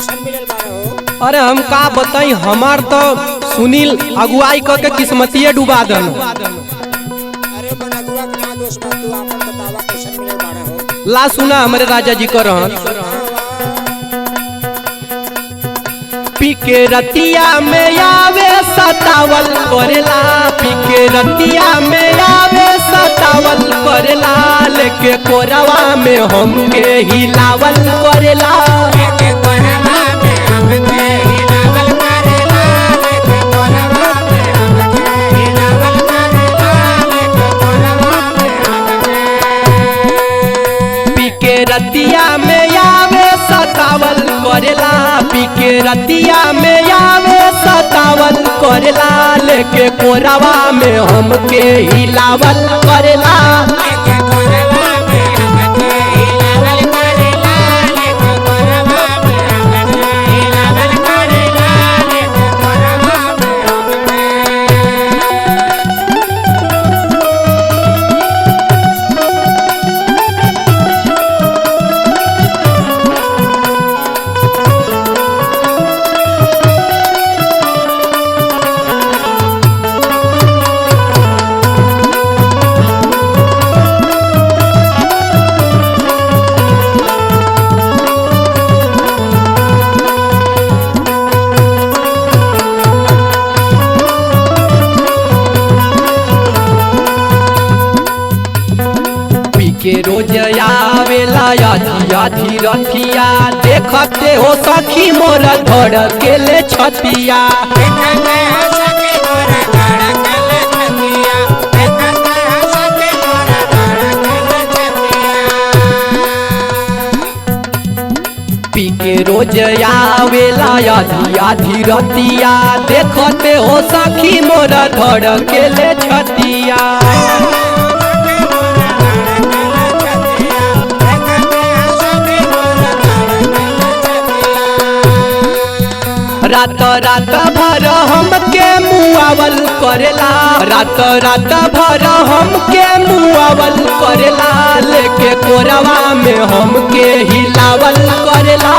अरे हम का बताई, हमार तो सुनील अगुवाई क के किस्मतिये डुबा दन। ला सुना हमारे राजा जी कर पीके रतिया में आवे सतावल करेला, पीके रतिया में आवे सतावल करेला, लेके कोरवा में हमके हिलावल करेला। पीके रतिया में आवे सतावल करेला, पीके रतिया में आवे सतावल करेला, लेके कोरवा में हमके हिलावल करेला। के रोज आवेला आधी आधी रतिया, देखते हो सखी मोर धड़ के ले छतिया। पी के रोज आवेला आधी आधी रतिया, देखते हो सखी मोर धड़ के ले छतिया। रात रात भर हमके मुआवल करेला, रात रात भर हमके मुआवल करेला, लेके कोरवा में हमके हिलावल करेला।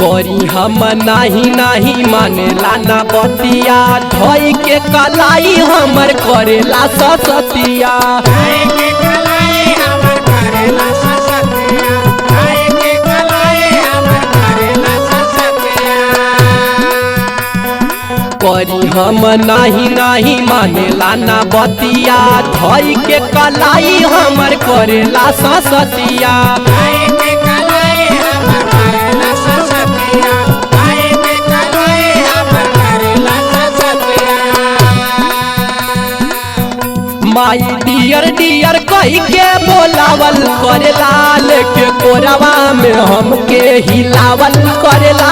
करी हम नाही नाही मानेला ना बतिया, धोई के कलाई हमर करेला ससतिया। करी हम नाही नाही मानेला ना बतिया, धोई के कलाई हमर करेला ससतिया। माई डियर डियर कही के बोलावल करेला, लेके कोरवा में हमके हिलावल करेला।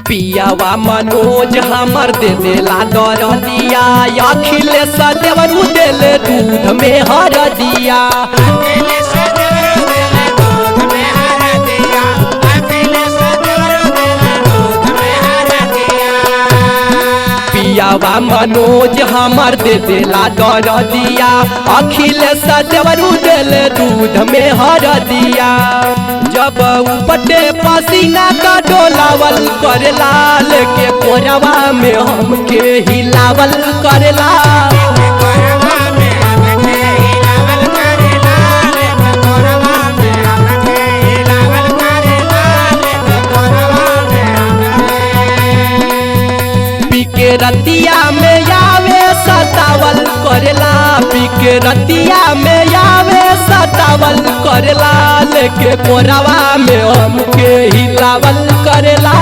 पियावा मनोज हमर दे देला दरदिया, अखिलेश देवरू देले दूध में हरदिया। पियावा मनोज हमर दे देला दरदिया, अखिलेश देवरू देले दूध में हरदिया। जब उपटे पसीना का डोलावल करेला, लेके कोरवा में हमके हिलावल करेला। पीके रतिया में आवे सतावल करेला, पीके रतिया में आवे सतावल करेला, लेके कोरवा में हमके हिलावल करेला।